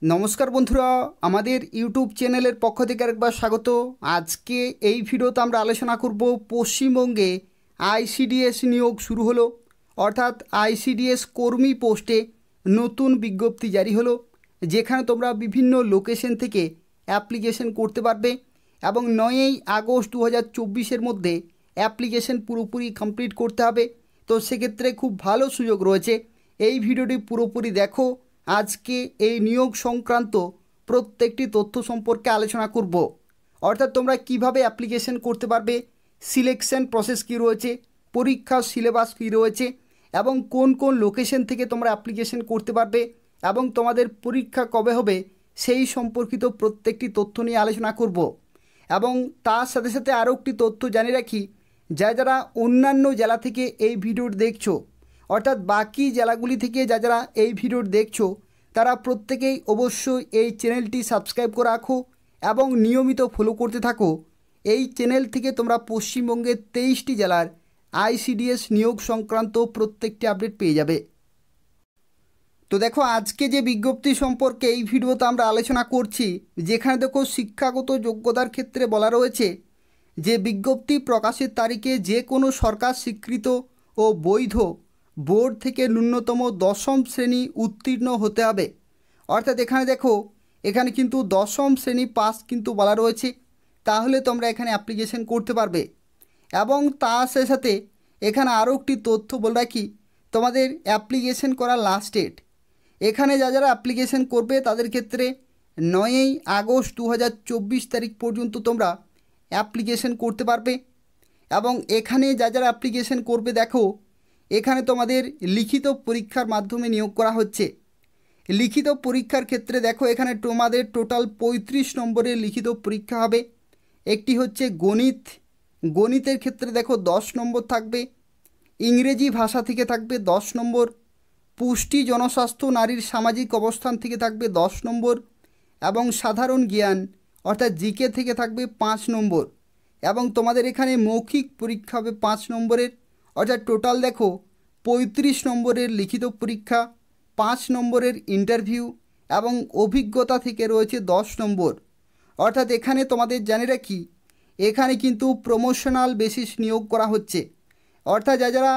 নমস্কার বন্ধুরা, আমাদের ইউটিউব চ্যানেলের পক্ষ থেকে আরেকবার স্বাগত। আজকে এই ভিডিওতে আমরা আলোচনা করব পশ্চিমবঙ্গে আইসিডিএস নিয়োগ শুরু হলো, অর্থাৎ আইসিডিএস কর্মী পোস্টে নতুন বিজ্ঞপ্তি জারি হলো, যেখানে তোমরা বিভিন্ন লোকেশন থেকে অ্যাপ্লিকেশন করতে পারবে এবং 9ই আগস্ট 2024-এর মধ্যে অ্যাপ্লিকেশন পুরোপুরি কমপ্লিট করতে হবে। তো সেক্ষেত্রে খুব ভালো সুযোগ রয়েছে। এই ভিডিওটি পুরোপুরি দেখো। আজকে এই নিয়োগ সংক্রান্ত প্রত্যেকটি তথ্য সম্পর্কে আলোচনা করব, অর্থাৎ তোমরা কিভাবে অ্যাপ্লিকেশন করতে পারবে, সিলেকশন প্রসেস কী রয়েছে, পরীক্ষার সিলেবাস কী রয়েছে এবং কোন কোন লোকেশন থেকে তোমরা অ্যাপ্লিকেশন করতে পারবে এবং তোমাদের পরীক্ষা কবে হবে সেই সম্পর্কিত প্রত্যেকটি তথ্য নিয়ে আলোচনা করব। এবং তার সাথে সাথে আরও একটি তথ্য জানিয়ে রাখি, যারা অন্যান্য জেলা থেকে এই ভিডিওটি দেখছো, অর্থাৎ বাকি জেলাগুলি থেকে যারা এই ভিডিওটি দেখছো, তারা প্রত্যেকেই অবশ্যই এই চ্যানেলটি সাবস্ক্রাইব করে রাখো এবং নিয়মিত ফলো করতে থাকো। এই চ্যানেল থেকে তোমরা পশ্চিমবঙ্গের 23টি জেলার আইসিডিএস নিয়োগ সংক্রান্ত প্রত্যেকটি আপডেট পেয়ে যাবে। তো দেখো, আজকে যে বিজ্ঞপ্তি সম্পর্কে এই ভিডিওতে আমরা আলোচনা করছি, যেখানে দেখো শিক্ষাগত যোগ্যতার ক্ষেত্রে বলা রয়েছে যে বিজ্ঞপ্তি প্রকাশের তারিখে যে কোনো সরকার স্বীকৃত ও বৈধ বোর্ড থেকে ন্যূনতম 10ম শ্রেণী উত্তীর্ণ হতে হবে। অর্থাৎ এখানে দেখো, এখানে কিন্তু 10ম শ্রেণী পাস কিন্তু বলা রয়েছে, তাহলে তোমরা এখানে অ্যাপ্লিকেশন করতে পারবে। এবং তার সাথে এখানে আরও একটি তথ্য বলে রাখি, তোমাদের অ্যাপ্লিকেশন করার লাস্ট ডেট, এখানে যারা অ্যাপ্লিকেশন করবে তাদের ক্ষেত্রে 9ই আগস্ট 2024 তারিখ পর্যন্ত তোমরা অ্যাপ্লিকেশন করতে পারবে। এবং এখানে যারা অ্যাপ্লিকেশন করবে, দেখো এখানে তোমাদের লিখিত পরীক্ষার মাধ্যমে নিয়োগ করা হচ্ছে। লিখিত পরীক্ষার ক্ষেত্রে দেখো, এখানে তোমাদের টোটাল 35 নম্বরের লিখিত পরীক্ষা হবে। একটি হচ্ছে গণিতের ক্ষেত্রে দেখো 10 নম্বর থাকবে, ইংরেজি ভাষা থেকে থাকবে 10 নম্বর, পুষ্টি জনস্বাস্থ্য নারীর সামাজিক অবস্থান থেকে থাকবে 10 নম্বর এবং সাধারণ জ্ঞান অর্থাৎ জিকে থেকে থাকবে 5 নম্বর। এবং তোমাদের এখানে মৌখিক পরীক্ষা হবে 5 নম্বরের, অর্থাৎ টোটাল দেখো 35 নম্বরের লিখিত পরীক্ষা, 5 নম্বরের ইন্টারভিউ এবং অভিজ্ঞতা থেকে রয়েছে 10 নম্বর। অর্থাৎ এখানে তোমাদের জানিয়ে রাখি, এখানে কিন্তু প্রমোশনাল বেসিস নিয়োগ করা হচ্ছে। অর্থাৎ যারা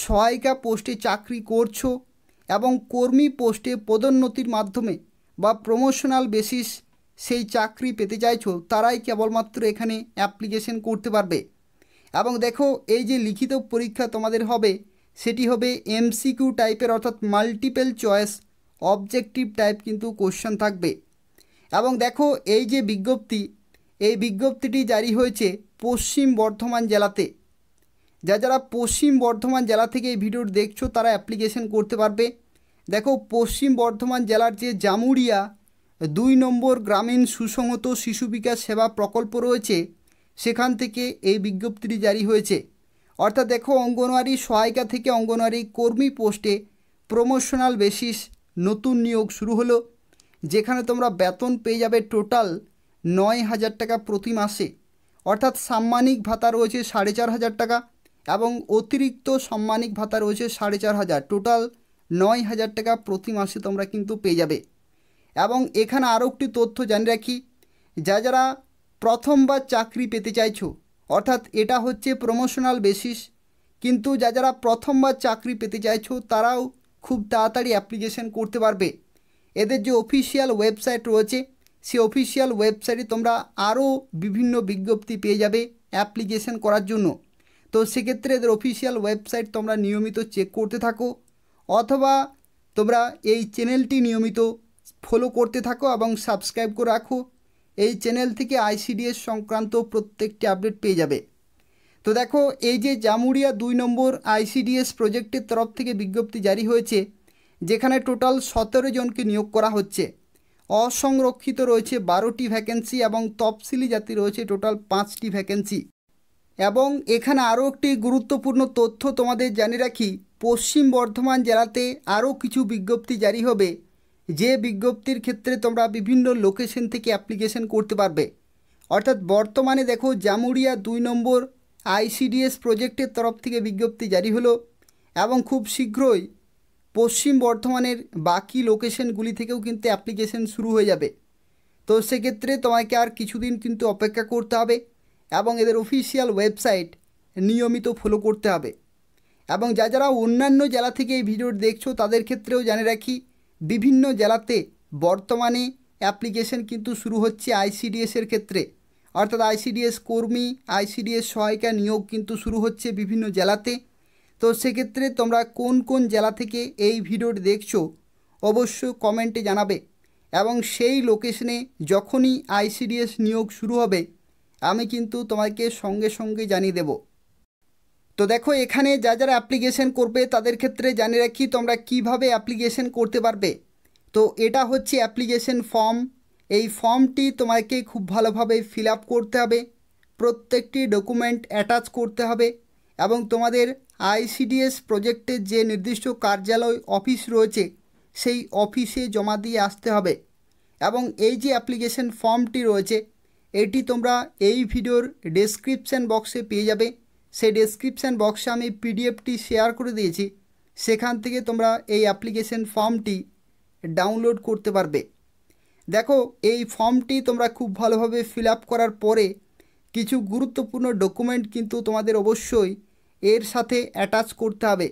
সহায়িকা পোস্টে চাকরি করছো এবং কর্মী পোস্টে পদোন্নতির মাধ্যমে বা প্রমোশনাল বেসিস সেই চাকরি পেতে চাইছো, তারাই কেবলমাত্র এখানে অ্যাপ্লিকেশন করতে পারবে। এবং দেখো, এই যে লিখিত পরীক্ষা তোমাদের হবে, সেটি হবে এমসিকিউ টাইপের, অর্থাৎ মাল্টিপল চয়েস অবজেক্টিভ টাইপ কিন্তু কোশ্চেন থাকবে। এবং দেখো, এই যে বিজ্ঞপ্তি, এই বিজ্ঞপ্তিটি জারি হয়েছে পশ্চিম বর্ধমান জেলাতে। যারা পশ্চিম বর্ধমান জেলা থেকে এই ভিডিওটি দেখছো, তারা অ্যাপ্লিকেশন করতে পারবে। দেখো, পশ্চিম বর্ধমান জেলার যে জামুরিয়া 2 নম্বর গ্রামীণ সুসংহত শিশু বিকাশ সেবা প্রকল্প রয়েছে, সেখান থেকে এই বিজ্ঞপ্তিটি জারি হয়েছে। অর্থাৎ দেখো, অঙ্গনওয়াড়ি সহায়িকা থেকে অঙ্গনওয়াড়ি কর্মী পোস্টে প্রমোশনাল বেসিস নতুন নিয়োগ শুরু হলো, যেখানে তোমরা বেতন পেয়ে যাবে টোটাল 9,000 টাকা প্রতি মাসে। অর্থাৎ সাম্মানিক ভাতা রয়েছে 4,500 টাকা এবং অতিরিক্ত সাম্মানিক ভাতা রয়েছে 4,500, টোটাল 9,000 টাকা প্রতি মাসে তোমরা কিন্তু পেয়ে যাবে। এবং এখানে আরও একটি তথ্য জানিয়ে রাখি, যারা প্রথমবার চাকরি পেতে চাইছো, অর্থাৎ এটা হচ্ছে প্রমোশনাল বেসিস, কিন্তু যারা প্রথমবার চাকরি পেতে চাইছো তারাও খুব তাড়াতাড়ি অ্যাপ্লিকেশন করতে পারবে। এদের যে অফিসিয়াল ওয়েবসাইট রয়েছে, সেই অফিসিয়াল ওয়েবসাইটে তোমরা আরও বিভিন্ন বিজ্ঞপ্তি পেয়ে যাবে অ্যাপ্লিকেশন করার জন্য। তো সেক্ষেত্রে এদের অফিসিয়াল ওয়েবসাইট তোমরা নিয়মিত চেক করতে থাকো, অথবা তোমরা এই চ্যানেলটি নিয়মিত ফলো করতে থাকো এবং সাবস্ক্রাইব করে রাখো। এই চ্যানেল থেকে আইসিডিএস সংক্রান্ত প্রত্যেকটি আপডেট পেয়ে যাবে। তো দেখো, এই যে জামুরিয়া 2 নম্বর আইসিডিএস প্রজেক্টের তরফ থেকে বিজ্ঞপ্তি জারি হয়েছে, যেখানে টোটাল 17 জনকে নিয়োগ করা হচ্ছে। অসংরক্ষিত রয়েছে 12টি ভ্যাকেন্সি এবং তফসিলি জাতি রয়েছে টোটাল 5টি ভ্যাকেন্সি। এবং এখানে আরও একটি গুরুত্বপূর্ণ তথ্য তোমাদের জানিয়ে রাখি, পশ্চিম বর্ধমান জেলাতে আরও কিছু বিজ্ঞপ্তি জারি হবে, যে বিজ্ঞপ্তির ক্ষেত্রে তোমরা বিভিন্ন লোকেশন থেকে অ্যাপ্লিকেশন করতে পারবে। অর্থাৎ বর্তমানে দেখো, জামুরিয়া 2 নম্বর আইসিডিএস প্রজেক্টের তরফ থেকে বিজ্ঞপ্তি জারি হলো এবং খুব শীঘ্রই পশ্চিম বর্ধমানের বাকি লোকেশনগুলি থেকেও কিন্তু অ্যাপ্লিকেশন শুরু হয়ে যাবে। তো সেক্ষেত্রে তোমাকে আর কিছুদিন কিন্তু অপেক্ষা করতে হবে এবং এদের অফিসিয়াল ওয়েবসাইট নিয়মিত ফলো করতে হবে। এবং যারা অন্যান্য জেলা থেকে এই ভিডিও দেখছো তাদের ক্ষেত্রেও জানিয়ে রাখি, বিভিন্ন জেলাতে বর্তমানে অ্যাপ্লিকেশন কিন্তু শুরু হচ্ছে আইসিডিএসের ক্ষেত্রে, অর্থাৎ আইসিডিএস কর্মী, আইসিডিএস সহায়িকা নিয়োগ কিন্তু শুরু হচ্ছে বিভিন্ন জেলাতে। তো সেক্ষেত্রে তোমরা কোন কোন জেলা থেকে এই ভিডিওটি দেখছো অবশ্যই কমেন্টে জানাবে, এবং সেই লোকেশনে যখনই আইসিডিএস নিয়োগ শুরু হবে আমি কিন্তু তোমাকে সঙ্গে সঙ্গে জানিয়ে দেব। তো দেখো, এখানে যারা অ্যাপ্লিকেশন করবে তাদের ক্ষেত্রে জানিয়ে রাখি তোমরা কিভাবে অ্যাপ্লিকেশন করতে পারবে। তো এটা হচ্ছে অ্যাপ্লিকেশন ফর্ম। এই ফর্মটি তোমাকে খুব ভালোভাবে ফিল আপ করতে হবে, প্রত্যেকটি ডকুমেন্ট অ্যাটাচ করতে হবে এবং তোমাদের আইসিডিএস প্রজেক্টের যে নির্দিষ্ট কার্যালয় অফিস রয়েছে সেই অফিসে জমা দিয়ে আসতে হবে। এবং এই যে অ্যাপ্লিকেশন ফর্মটি রয়েছে এটি তোমরা এই ভিডিওর ডেসক্রিপশান বক্সে পেয়ে যাবে। সেই ডেসক্রিপশান বক্সে আমি পিডিএফটি শেয়ার করে দিয়েছি, সেখান থেকে তোমরা এই অ্যাপ্লিকেশন ফর্মটি ডাউনলোড করতে পারবে। দেখো, এই ফর্মটি তোমরা খুব ভালোভাবে ফিল আপ করার পরে কিছু গুরুত্বপূর্ণ ডকুমেন্ট কিন্তু তোমাদের অবশ্যই এর সাথে অ্যাটাচ করতে হবে।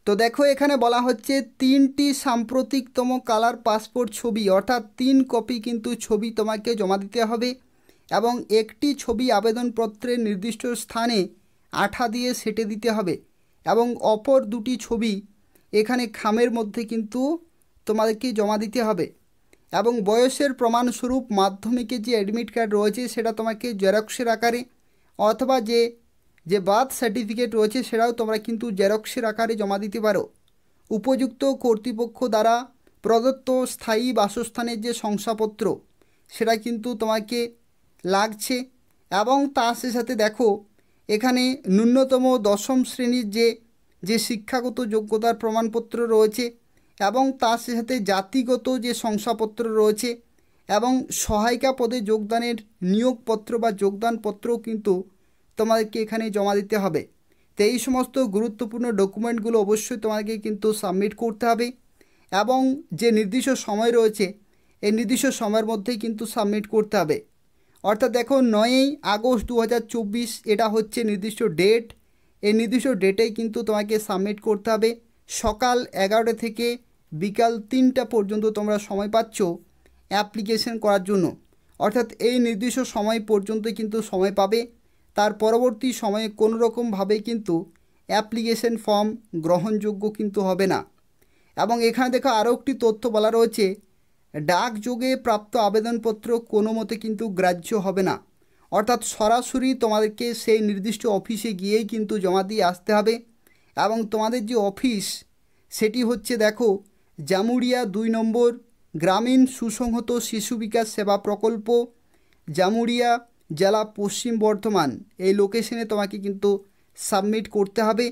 তো দেখো, এখানে বলা হচ্ছে 3টি সাম্প্রতিকতম কালার পাসপোর্ট ছবি, অর্থাৎ 3 কপি কিন্তু ছবি তোমাকে জমা দিতে হবে এবং একটি ছবি আবেদনপত্রের নির্দিষ্ট স্থানে আঠা দিয়ে সেঁটে দিতে হবে এবং অপর 2টি ছবি এখানে খামের মধ্যে কিন্তু তোমাদেরকে জমা দিতে হবে। এবং বয়সের প্রমাণস্বরূপ মাধ্যমিকের যে অ্যাডমিট কার্ড রয়েছে সেটা তোমাকে জেরক্সের আকারে, অথবা যে বার্থ সার্টিফিকেট রয়েছে সেটাও তোমরা কিন্তু জেরক্সের আকারে জমা দিতে পারো। উপযুক্ত কর্তৃপক্ষ দ্বারা প্রদত্ত স্থায়ী বাসস্থানের যে শংসাপত্র সেটা কিন্তু তোমাকে লাগছে। এবং তার সাথে দেখো, এখানে ন্যূনতম 10ম শ্রেণীর যে শিক্ষাগত যোগ্যতার প্রমাণপত্র রয়েছে এবং তার সাথে জাতিগত যে শংসাপত্র রয়েছে এবং সহায়িকা পদে যোগদানের নিয়োগপত্র বা যোগদানপত্রও কিন্তু তোমাদেরকে এখানে জমা দিতে হবে। তো এই সমস্ত গুরুত্বপূর্ণ ডকুমেন্টগুলো অবশ্যই তোমাকে কিন্তু সাবমিট করতে হবে এবং যে নির্দিষ্ট সময় রয়েছে এই নির্দিষ্ট সময়ের মধ্যেই কিন্তু সাবমিট করতে হবে। অর্থাৎ দেখো, 9ই আগস্ট 2024 এটা হচ্ছে নির্দিষ্ট ডেট। এই নির্দিষ্ট ডেটেই কিন্তু তোমাকে সাবমিট করতে হবে। সকাল 11টা থেকে বিকাল 3টা পর্যন্ত তোমরা সময় পাচ্ছ অ্যাপ্লিকেশন করার জন্য। অর্থাৎ এই নির্দিষ্ট সময় পর্যন্ত কিন্তু সময় পাবে, তার পরবর্তী সময়ে কোনো রকমভাবে কিন্তু অ্যাপ্লিকেশন ফর্ম গ্রহণযোগ্য কিন্তু হবে না। এবং এখানে দেখো আরও একটি তথ্য বলা রয়েছে, ডাকযোগে প্রাপ্ত আবেদনপত্র কোনো মতে কিন্তু গ্রাহ্য হবে না। অর্থাৎ সরাসরি তোমাদেরকে সেই নির্দিষ্ট অফিসে গিয়েই কিন্তু জমা দিয়ে আসতে হবে। এবং তোমাদের যে অফিস সেটি হচ্ছে দেখো, জামুরিয়া 2 নম্বর গ্রামীণ সুসংহত শিশু বিকাশ সেবা প্রকল্প, জামুরিয়া, জেলা পশ্চিম বর্ধমান, এই লোকেশনে তোমাকে কিন্তু সাবমিট করতে হবে।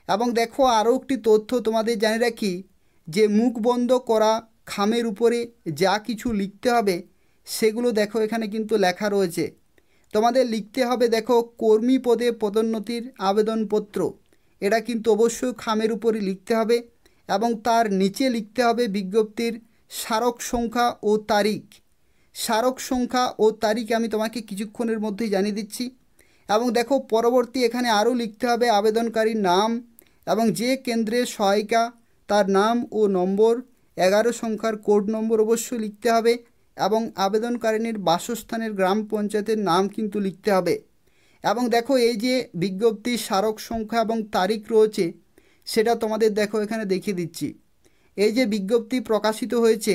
এবং দেখো, আরও একটি তথ্য তোমাদের জানিয়ে রাখি, যে মুখ বন্ধ করা খামের উপরে যা কিছু লিখতে হবে সেগুলো দেখো এখানে কিন্তু লেখা রয়েছে। তোমাদের লিখতে হবে দেখো, কর্মী পদে পদোন্নতির আবেদনপত্র, এটা কিন্তু অবশ্যই খামের উপরে লিখতে হবে এবং তার নিচে লিখতে হবে বিজ্ঞপ্তির স্মারক সংখ্যা ও তারিখ। স্মারক সংখ্যা ও তারিখ আমি তোমাকে কিছুক্ষণের মধ্যেই জানিয়ে দিচ্ছি। এবং দেখো, পরবর্তী এখানে আরও লিখতে হবে আবেদনকারীর নাম এবং যে কেন্দ্রের সহায়িকা তার নাম ও নম্বর, 11 সংখ্যার কোড নম্বর অবশ্যই লিখতে হবে এবং আবেদনকারিনীর বাসস্থানের গ্রাম পঞ্চায়েতের নাম কিন্তু লিখতে হবে। এবং দেখো, এই যে বিজ্ঞপ্তির স্মারক সংখ্যা এবং তারিখ রয়েছে সেটা তোমাদের দেখো এখানে দেখিয়ে দিচ্ছি। এই যে বিজ্ঞপ্তি প্রকাশিত হয়েছে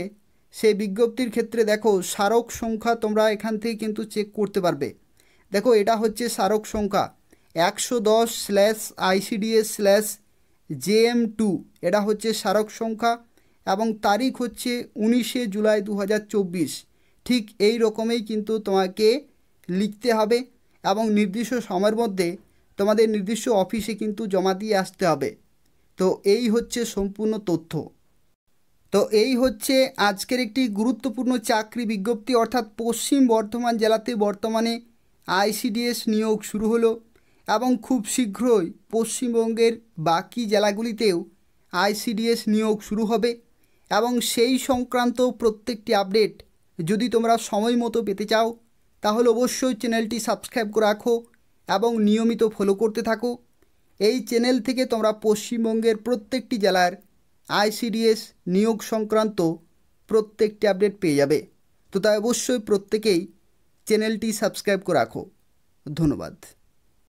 সেই বিজ্ঞপ্তির ক্ষেত্রে দেখো স্মারক সংখ্যা তোমরা এখান থেকে কিন্তু চেক করতে পারবে। দেখো, এটা হচ্ছে স্মারক সংখ্যা 110/ICDS/JM2, এটা হচ্ছে স্মারক সংখ্যা এবং তারিখ হচ্ছে 19শে জুলাই 2024। ঠিক এই রকমই কিন্তু তোমাকে লিখতে হবে এবং নির্দিষ্ট সময়ের মধ্যে তোমাদের নির্দিষ্ট অফিসে কিন্তু জমা দিয়ে আসতে হবে। তো এই হচ্ছে সম্পূর্ণ তথ্য। তো এই হচ্ছে আজকের একটি গুরুত্বপূর্ণ চাকরি বিজ্ঞপ্তি, অর্থাৎ পশ্চিম বর্ধমান জেলাতে বর্তমানে আইসিডিএস নিয়োগ শুরু হলো এবং খুব শীঘ্রই পশ্চিমবঙ্গের বাকি জেলাগুলিতেও আইসিডিএস নিয়োগ শুরু হবে এবং সেই সংক্রান্ত প্রত্যেকটি আপডেট যদি তোমরা সময় মতো পেতে চাও তাহলে অবশ্যই চ্যানেলটি সাবস্ক্রাইব করে রাখো এবং নিয়মিত ফলো করতে থাকো। এই চ্যানেল থেকে তোমরা পশ্চিমবঙ্গের প্রত্যেকটি জেলার আইসিডিএস নিয়োগ সংক্রান্ত প্রত্যেকটি আপডেট পেয়ে যাবে। তো তাই অবশ্যই প্রত্যেকেই চ্যানেলটি সাবস্ক্রাইব করে রাখো। ধন্যবাদ।